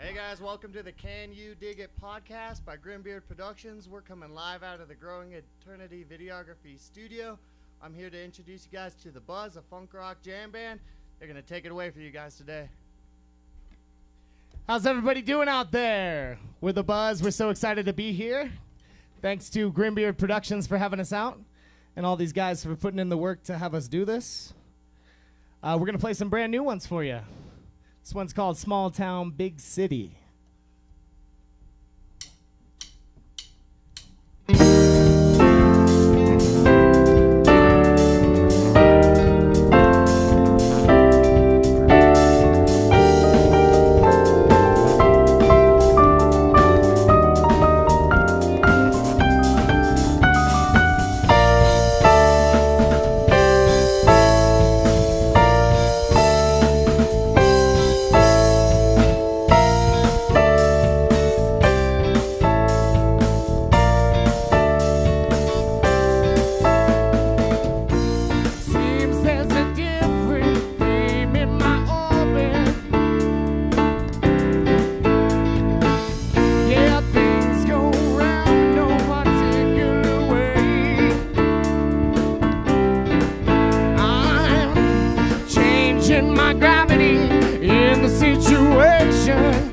Hey guys, welcome to the Can You Dig It podcast by Grimbeard Productions. We're coming live out of the Growing Eternity Videography Studio. I'm here to introduce you guys to The Buzz, a funk rock jam band. They're going to take it away for you guys today. How's everybody doing out there? We're The Buzz. We're so excited to be here. Thanks to Grimbeard Productions for having us out and all these guys for putting in the work to have us do this. We're going to play some brand new ones for you. This one's called Small Town, Big City. My gravity in the situation.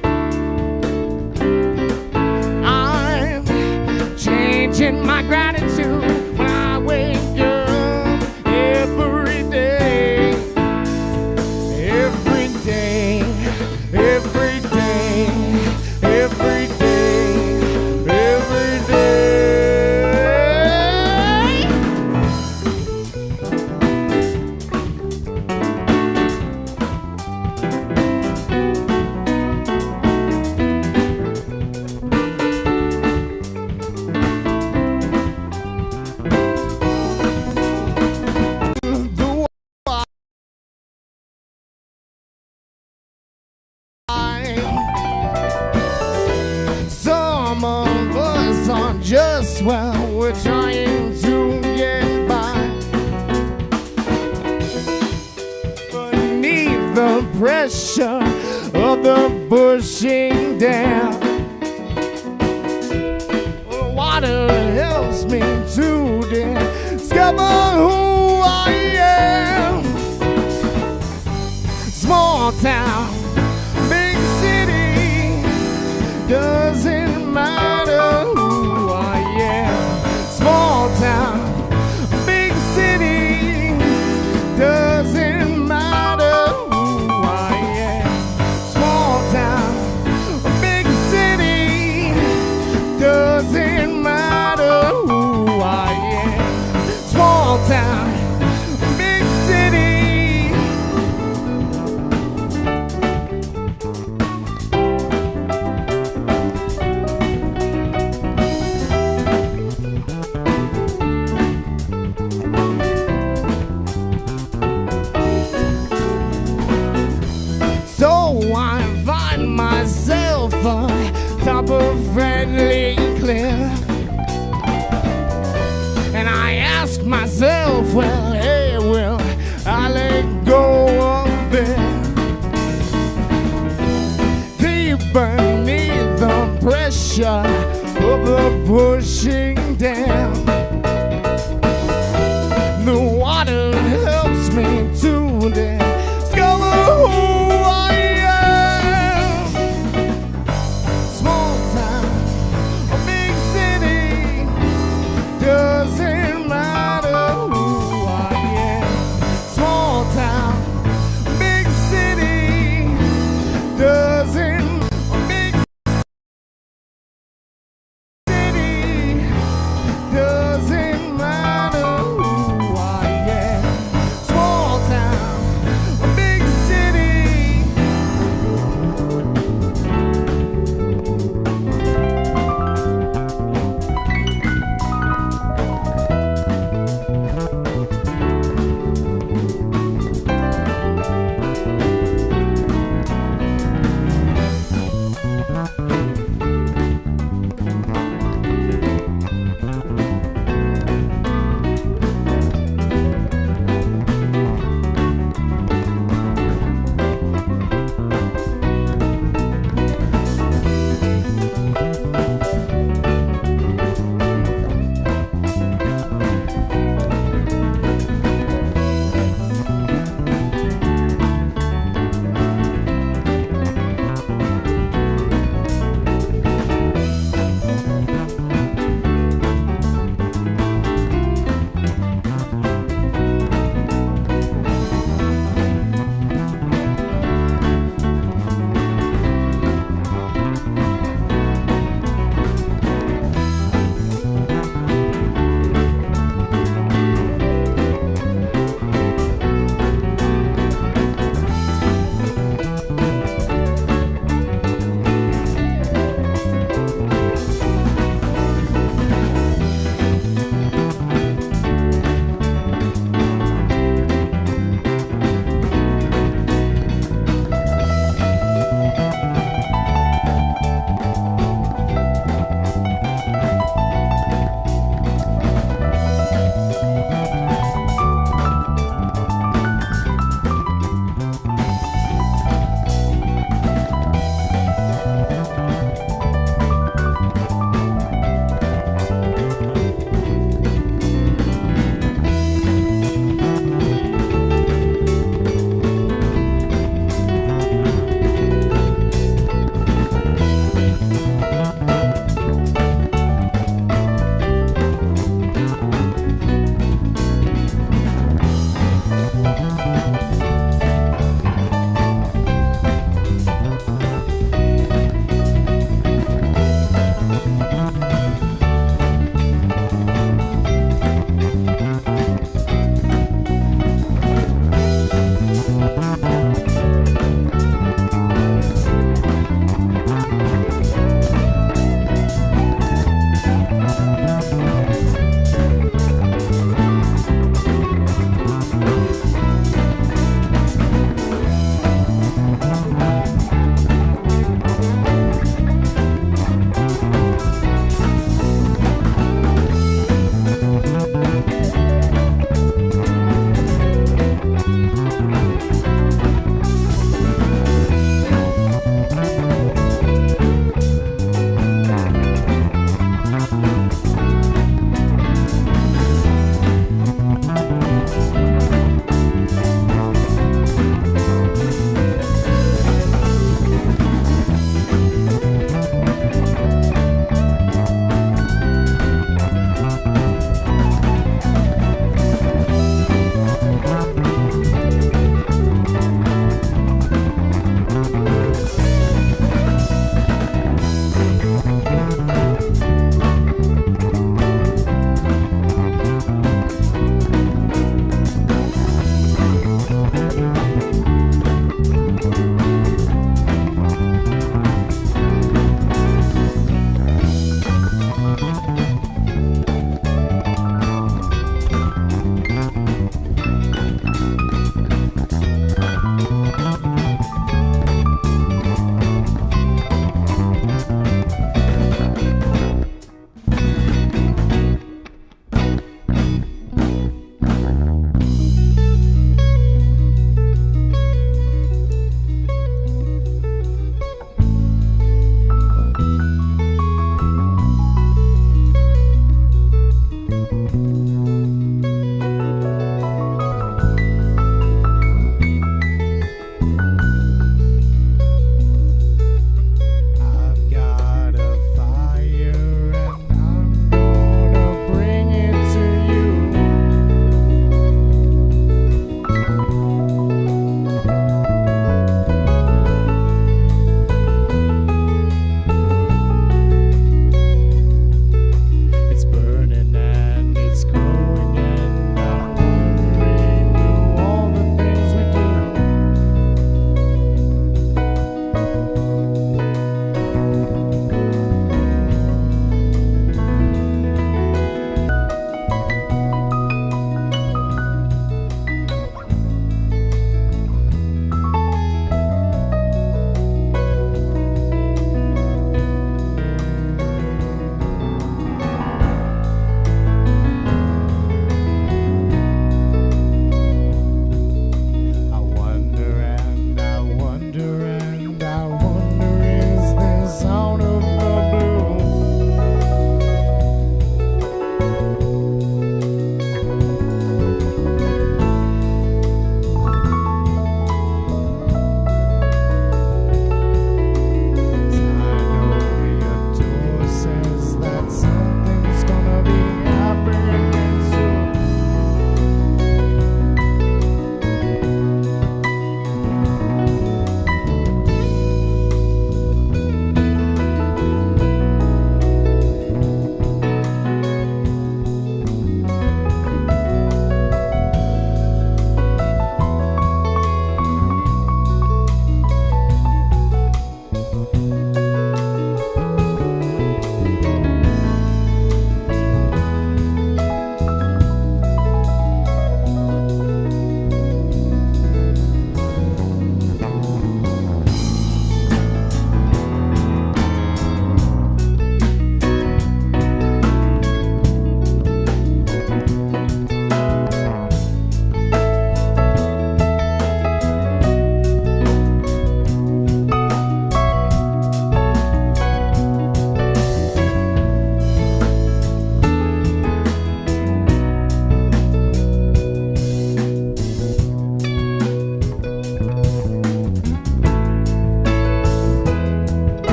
I'm changing my gratitude when I wake up every day, every day, every day, every day, every day. Some of us aren't just well, we're trying to get by. Beneath the pressure of the pushing down, water helps me to discover who I am. Small town, big city, doesn't matter who I am. Small town, big city, doesn't matter who I am. Small town, big city, doesn't matter who I am. Small town, big city. So I find myself on top of Friendly Cliff, and I ask myself, well, hey, will I let go of it? Deep beneath the pressure of the pushing down, the water helps me to discover who I am. Small town, a big city, doesn't matter who I am. Small town, big city, doesn't, big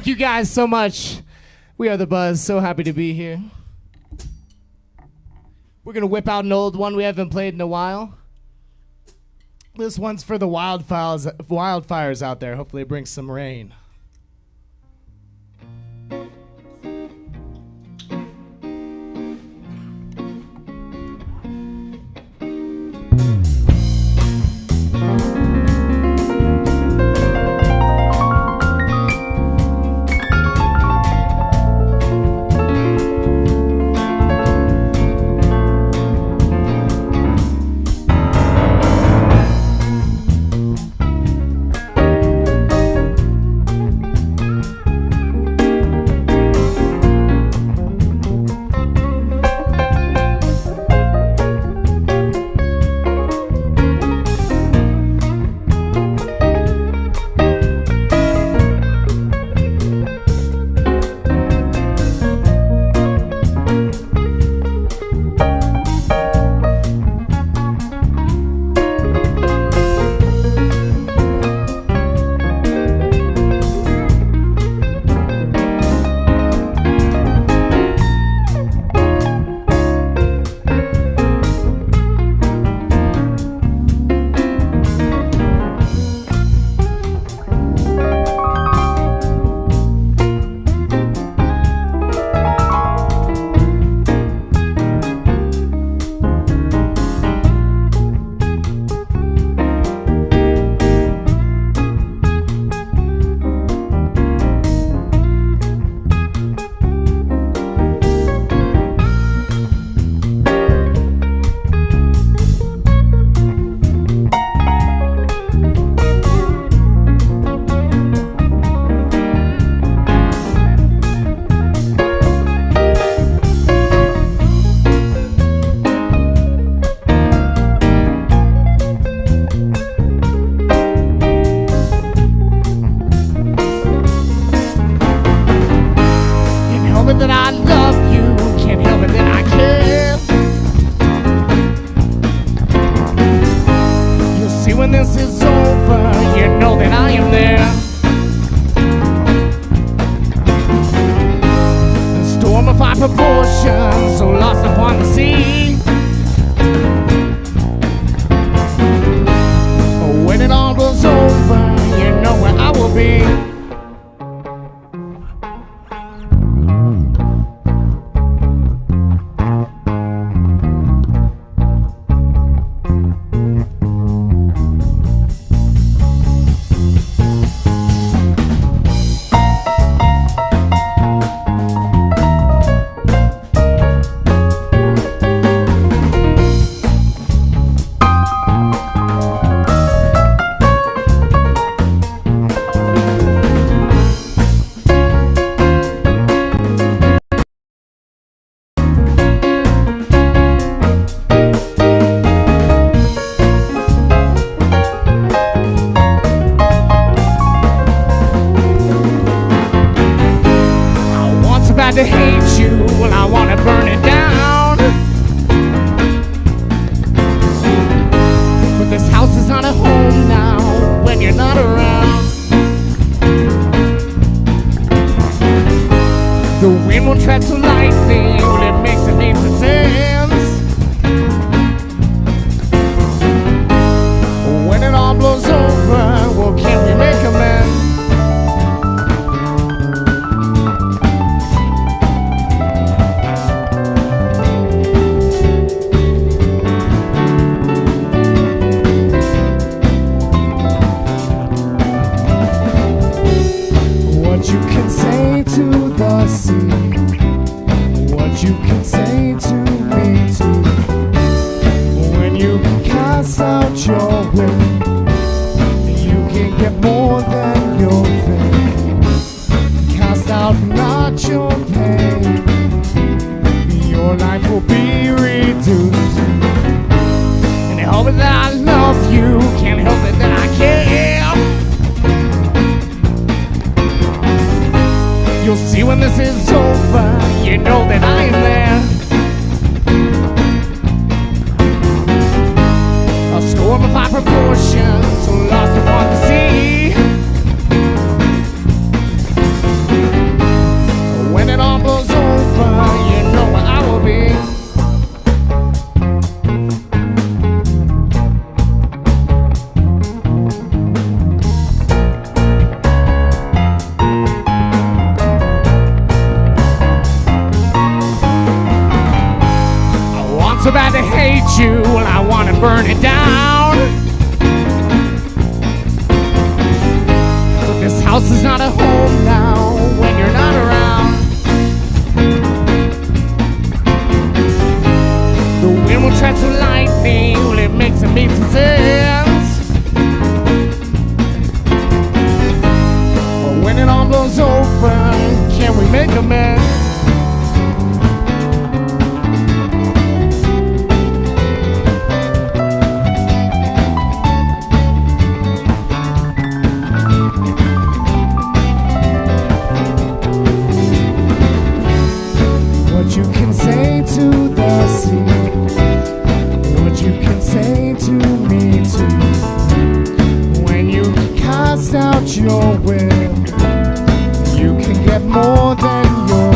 Thank you guys so much. We are The Buzz. So happy to be here. We're going to whip out an old one we haven't played in a while. This one's for the wildfires out there. Hopefully it brings some rain. To hate you, well, I wanna burn it down. But this house is not a home now when you're not around. The wind won't tread so lightly, well, it makes it need some sense. When it all blows over, well, can we make amends? What you can say to me too. When you cast out your will, you can get more than your fill. Cast out not your pain, your life will be reduced. And help it that I love you, can't help it that I care. You'll see when this is over, you know that I am there. A storm of high proportions, so lost upon the sea. When it all blows over, you know where I will be. So bad to hate you, well, I want to burn it down. But this house is not a home now when you're not around. The wind will try to light me, well, it makes a mean sense. But when it all blows over, can we make amends? What you can say to the sea, what you can say to me too. When you cast out your will, you can get more than your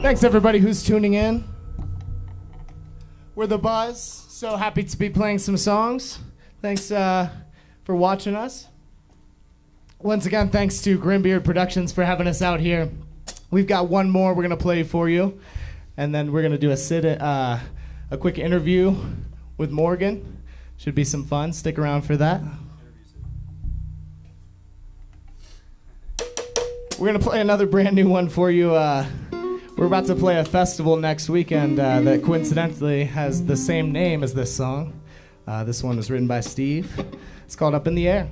Thanks everybody who's tuning in. We're The Buzz. So happy to be playing some songs. Thanks for watching us. Once again, thanks to Grimbeard Productions for having us out here. We've got one more we're gonna play for you, and then we're gonna do a quick interview with Morgan. Should be some fun. Stick around for that. We're gonna play another brand new one for you. We're about to play a festival next weekend that coincidentally has the same name as this song. This one was written by Steve. It's called Up in the Air.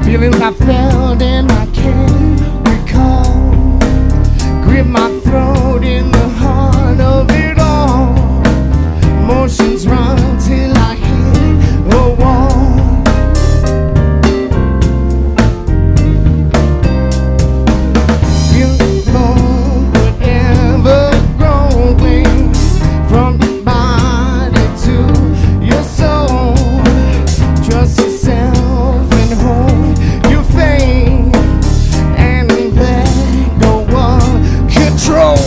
Feelings I felt and I can't recall. Grip my throat in the heart of it all. Emotions run till I hit a wall. Feel alone, but ever growing from your body to your soul. Trust yourself and hold your faith, and let go of control.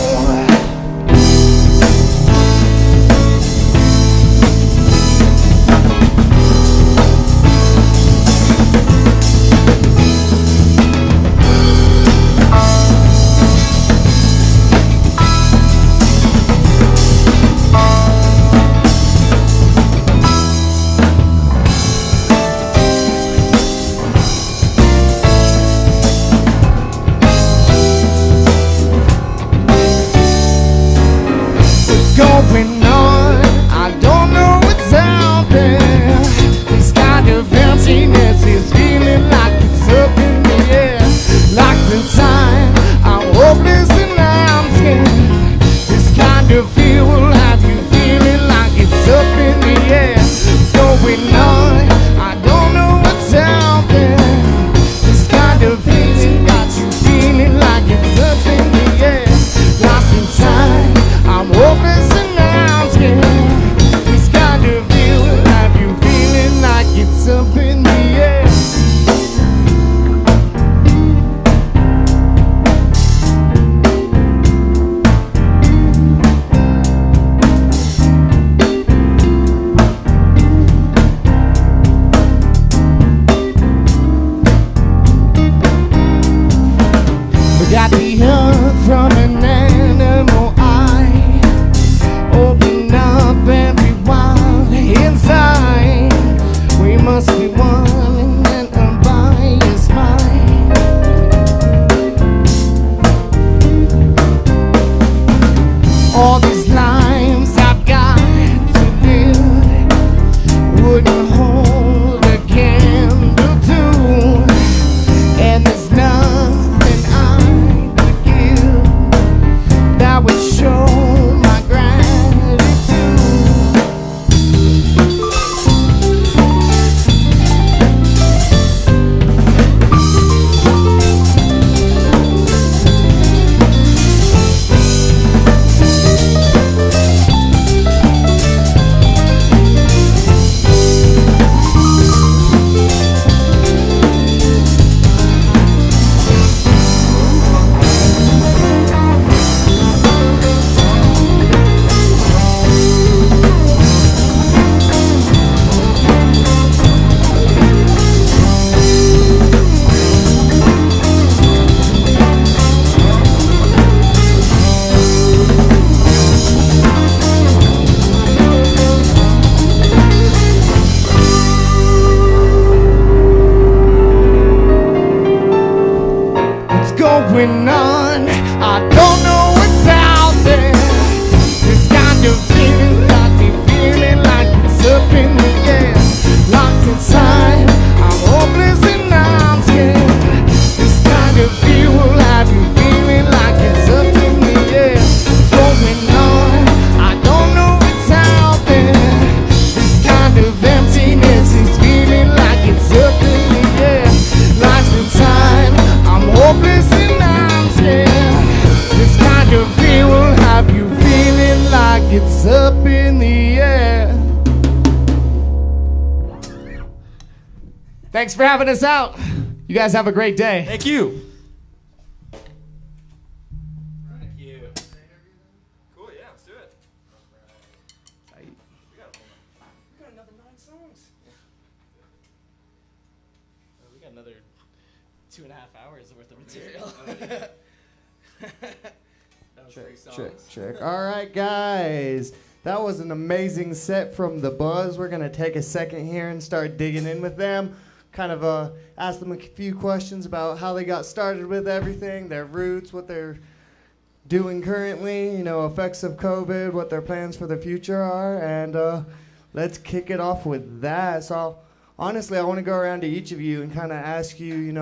Thanks for having us out. You guys have a great day. Thank you. Cool, yeah, let's do it. We got another 9 songs. We got another 2.5 hours worth of material. That was 3 songs. Check. All right, guys. That was an amazing set from The Buzz. We're going to take a second here and start digging in with them. Kind of ask them a few questions about how they got started with everything, their roots, what they're doing currently, effects of COVID, what their plans for the future are. And let's kick it off with that. So honestly, I want to go around to each of you and kind of ask you,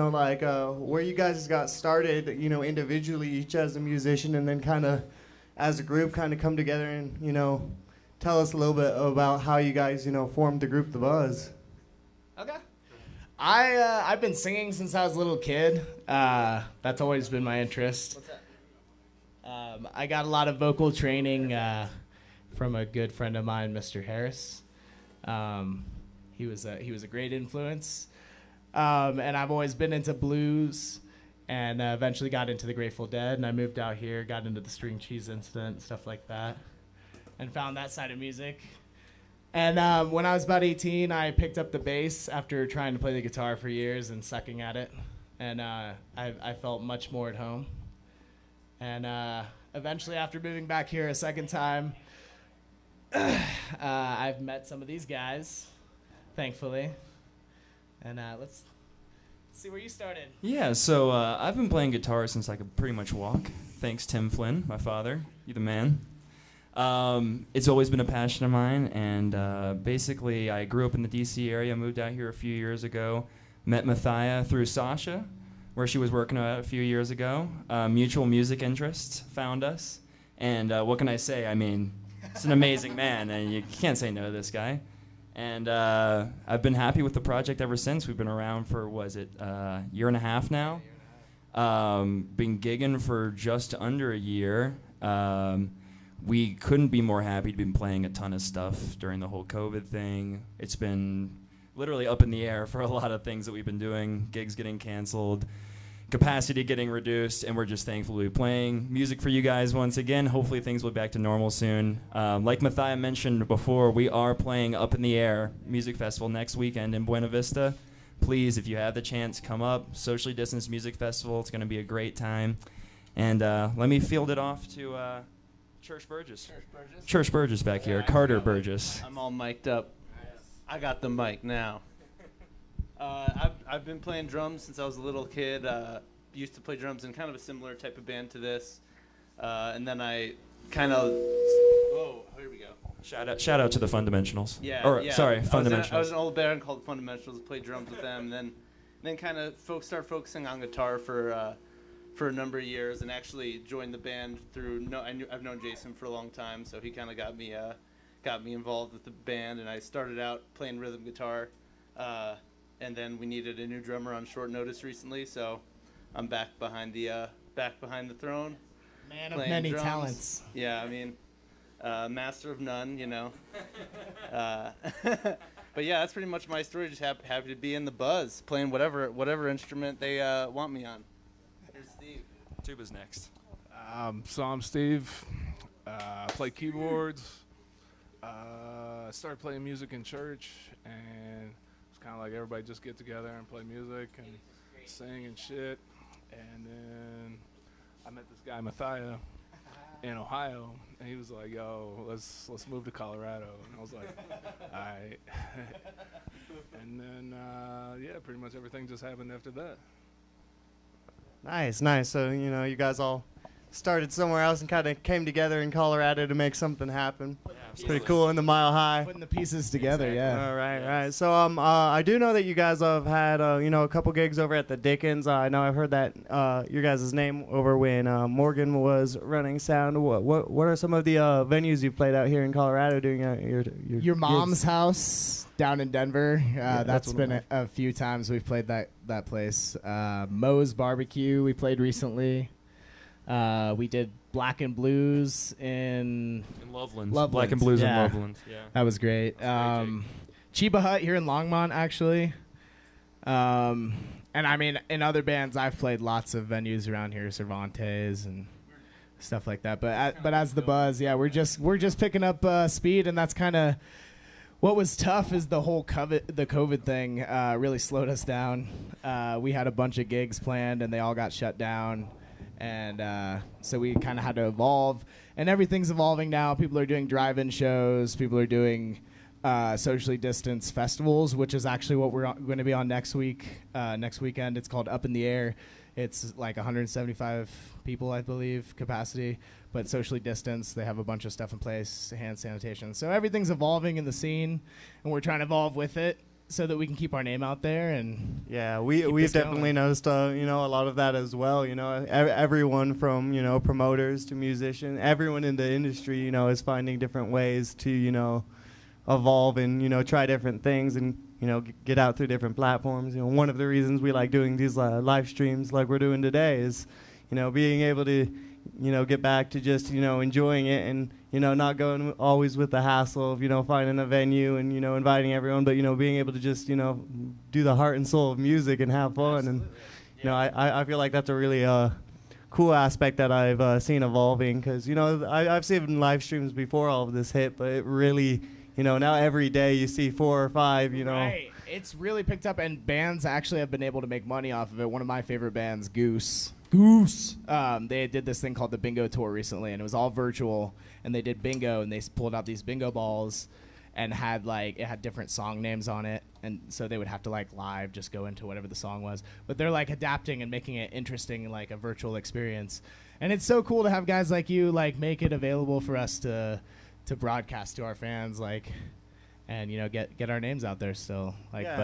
where you guys got started, individually, each as a musician, and then kind of as a group kind of come together and, tell us a little bit about how you guys, formed the group The Buzz. Okay. I've been singing since I was a little kid. That's always been my interest. What's that? I got a lot of vocal training from a good friend of mine, Mr. Harris. He was a great influence, and I've always been into blues, and eventually got into the Grateful Dead. And I moved out here, got into the String Cheese Incident, stuff like that, and found that side of music. And when I was about 18, I picked up the bass after trying to play the guitar for years and sucking at it, and I felt much more at home. And eventually, after moving back here a second time, I've met some of these guys, thankfully. And let's see where you started. Yeah, so I've been playing guitar since I could pretty much walk. Thanks, Tim Flynn, my father. You're the man. It's always been a passion of mine, and basically I grew up in the D.C. area, moved out here a few years ago, met Mathia through Sasha, where she was working a few years ago. Mutual music interests found us, and what can I say? I mean, it's an amazing man, and you can't say no to this guy. And I've been happy with the project ever since. We've been around for, year and a half now? Been gigging for just under a year. We couldn't be more happy to be playing a ton of stuff during the whole COVID thing. It's been literally up in the air for a lot of things that we've been doing. Gigs getting canceled, capacity getting reduced, and we're just thankful to be playing music for you guys once again. Hopefully things will be back to normal soon. Like Mathia mentioned before, we are playing Up in the Air Music Festival next weekend in Buena Vista. Please, if you have the chance, come up. Socially distanced music festival. It's going to be a great time. And let me field it off to Church Burgess. Church Burgess back here. Carter Burgess. I'm all mic'd up. I got the mic now. I've been playing drums since I was a little kid. Used to play drums in kind of a similar type of band to this. And then I kind of... Whoa, here we go. Shout out to the Fundamentals. Yeah. Sorry, Fundamentals. Fundamentals. I was in an old band called Fundamentals. Played drums with them. And then kind of started focusing on guitar for a number of years, and actually joined the band through. I've known Jason for a long time, so he kind of got me involved with the band. And I started out playing rhythm guitar, and then we needed a new drummer on short notice recently, so I'm back behind the throne. Man of many drums. talents. Yeah, I mean, master of none, But yeah, that's pretty much my story. Just happy to be in the Buzz, playing whatever instrument they want me on. Here's Steve. Tuba's next. So I'm Steve. I play keyboards. I started playing music in church, and it's kind of like everybody just get together and play music and sing and shit. And then I met this guy Mathia in Ohio, and he was like, "Yo, let's move to Colorado." And I was like, "All right." And then pretty much everything just happened after that. Nice. So, you guys all started somewhere else and kind of came together in Colorado to make something happen. Yeah, It's pretty cool in the Mile High. Putting the pieces together, yeah. All right. So, I do know that you guys have had, a couple gigs over at the Dickens. I know I've heard that your guys' name over when Morgan was running sound. What are some of the venues you've played out here in Colorado doing Your mom's gigs? house down in Denver. that's That's one been of a few times we've played that place. Moe's Barbecue we played recently. We did Black and Blues in Loveland. Loveland. Black and Blues Yeah. in Loveland. Yeah. That was great. That's a great Chiba Hut here in Longmont, actually. And I mean, in other bands, I've played lots of venues around here, Cervantes and stuff like that. But as the Buzz, yeah, we're just picking up speed, and that's kind of what was tough. Is the whole COVID thing really slowed us down. We had a bunch of gigs planned, and they all got shut down, and so we kind of had to evolve. And everything's evolving now. People are doing drive-in shows. People are doing socially distanced festivals, which is actually what we're going to be on next weekend. It's called Up in the Air. It's like 175 people, I believe, capacity, but socially distanced. They have a bunch of stuff in place, hand sanitation. So everything's evolving in the scene, and we're trying to evolve with it so that we can keep our name out there. And yeah, we've definitely noticed, a lot of that as well. Everyone from, promoters to musicians, everyone in the industry, is finding different ways to, evolve and try different things and get out through different platforms. One of the reasons we like doing these live streams like we're doing today is being able to get back to just enjoying it and not going always with the hassle of finding a venue and inviting everyone, but being able to just do the heart and soul of music and have fun. Absolutely. And I feel like that's a really cool aspect that I've seen evolving, because I've seen live streams before all of this hit, but it really now every day you see 4 or 5, Right. It's really picked up, and bands actually have been able to make money off of it. One of my favorite bands, Goose. They did this thing called the Bingo Tour recently, and it was all virtual, and they did bingo, and they pulled out these bingo balls and had it had different song names on it, and so they would have to live just go into whatever the song was. But they're adapting and making it interesting, like a virtual experience. And it's so cool to have guys like you make it available for us to broadcast to our fans, and get our names out there still.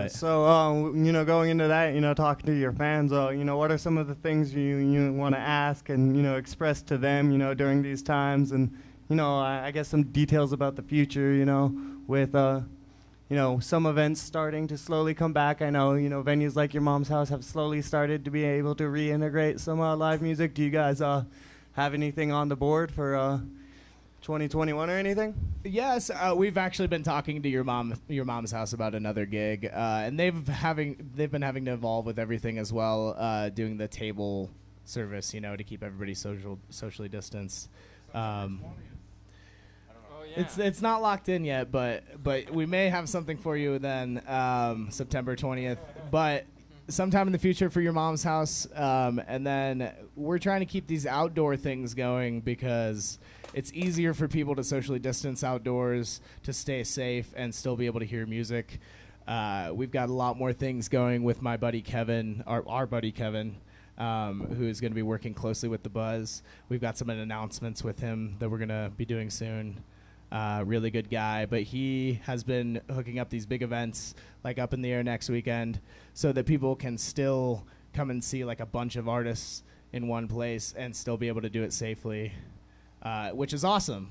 So going into that, talking to your fans, what are some of the things you want to ask and express to them during these times, and I guess some details about the future, with some events starting to slowly come back. I know venues like your mom's house have slowly started to be able to reintegrate some live music. Do you guys have anything on the board for 2021 or anything? Yes, we've actually been talking to your mom's house about another gig, and they've been having to evolve with everything as well, doing the table service, to keep everybody socially distanced. It's not locked in yet, but we may have something for you then, September 20th. But sometime in the future for your mom's house, and then we're trying to keep these outdoor things going because it's easier for people to socially distance outdoors, to stay safe, and still be able to hear music. We've got a lot more things going with my buddy Kevin, our buddy Kevin, who is going to be working closely with the Buzz. We've got some announcements with him that we're going to be doing soon. Really good guy, but he has been hooking up these big events like Up in the Air next weekend so that people can still come and see a bunch of artists in one place and still be able to do it safely, which is awesome.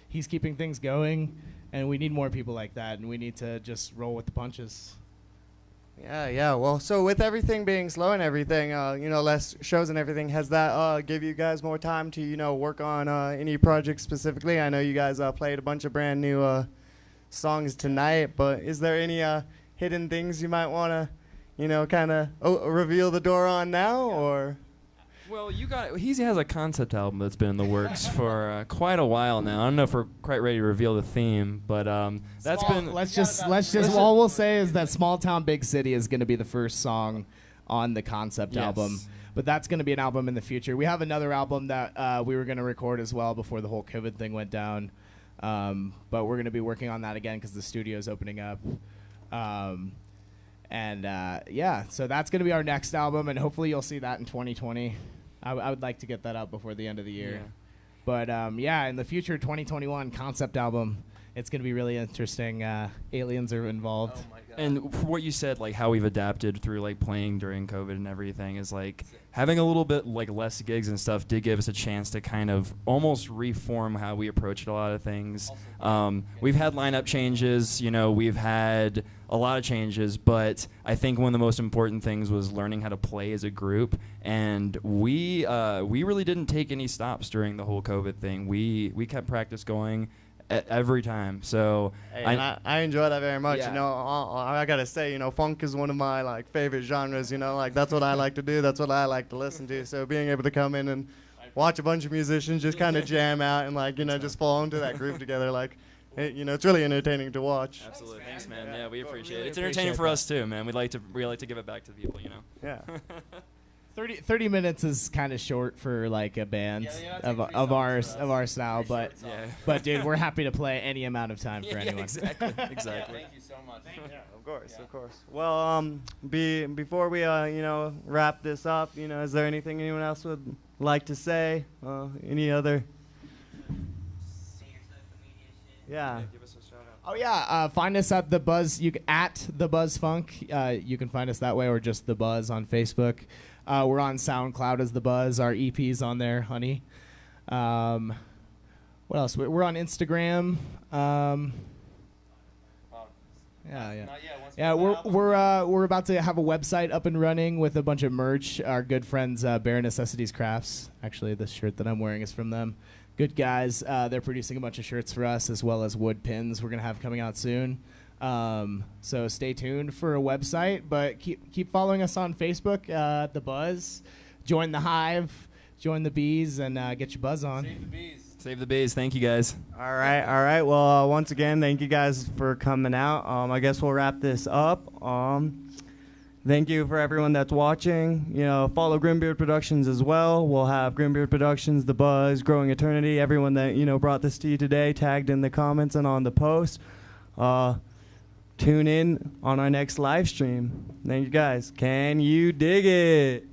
He's keeping things going, and we need more people like that, and we need to just roll with the punches. Yeah. Well, so with everything being slow and everything, less shows and everything, has that give you guys more time to, work on any projects specifically? I know you guys played a bunch of brand new songs tonight, but is there any hidden things you might want to, kind of reveal the door on now, or? Well, he has a concept album that's been in the works for quite a while now. I don't know if we're quite ready to reveal the theme, but that's been. Let's just. All we'll say is that "Small Town Big City" is going to be the first song on the concept album, but that's going to be an album in the future. We have another album that we were going to record as well before the whole COVID thing went down, but we're going to be working on that again because the studio's opening up. So that's going to be our next album, and hopefully you'll see that in 2020. I would like to get that out before the end of the year. Yeah. But, in the future, 2021 concept album, it's going to be really interesting. Aliens are involved. Oh my God. And for what you said, how we've adapted through, playing during COVID and everything is, having a little bit, less gigs and stuff did give us a chance to kind of almost reform how we approached a lot of things. We've had lineup changes, we've had a lot of changes, but I think one of the most important things was learning how to play as a group, and we really didn't take any stops during the whole COVID thing. We kept practice going every time. So Hey, and I enjoy that very much. Yeah. You know, I gotta say, you know, funk is one of my like favorite genres. You know, like that's what I like to do. That's what I like to listen to. So being able to come in and watch a bunch of musicians just kind of jam out and like, you know, just fall into that groove together, like, you know, it's really entertaining to watch. absolutely, thanks, man. Yeah, we Well, appreciate really it. It's entertaining for appreciate us too, man. We like to give it back to the people, you know. Yeah. 30 minutes is kind of short for like a band Yeah, yeah, that's of, like 3 of our songs for us. of our style, but Yeah. dude, we're happy to play any amount of time for Yeah, anyone. exactly. Yeah, Exactly. thank you so much. Of course, Yeah. of course. Well, before we, you know, wrap this up, you know, is there anything anyone else would like to say? Any other? Yeah. Give us a shout out. Oh yeah, find us at the Buzz. At the Buzz Funk. You can find us that way, or just the Buzz on Facebook. We're on SoundCloud as the Buzz. Our EP's on there, honey. What else? We're on Instagram. Yeah. Not yet. Once we Yeah, put the album- we're about to have a website up and running with a bunch of merch. Our good friends, Bare Necessities Crafts. Actually, this shirt that I'm wearing is from them. Good guys. They're producing a bunch of shirts for us, as well as wood pins we're gonna have coming out soon. So stay tuned for a website, but keep following us on Facebook, The Buzz. Join the Hive, join the Bees, and get your buzz on. Save the bees. Save the bees. Thank you guys. All right. Well, once again, thank you guys for coming out. I guess we'll wrap this up. Thank you for everyone that's watching. You know, follow Grimbeard Productions as well. We'll have Grimbeard Productions, The Buzz, Growing Eternity, everyone that, you know, brought this to you today, tagged in the comments and on the post. Tune in on our next live stream. Thank you guys. Can you dig it?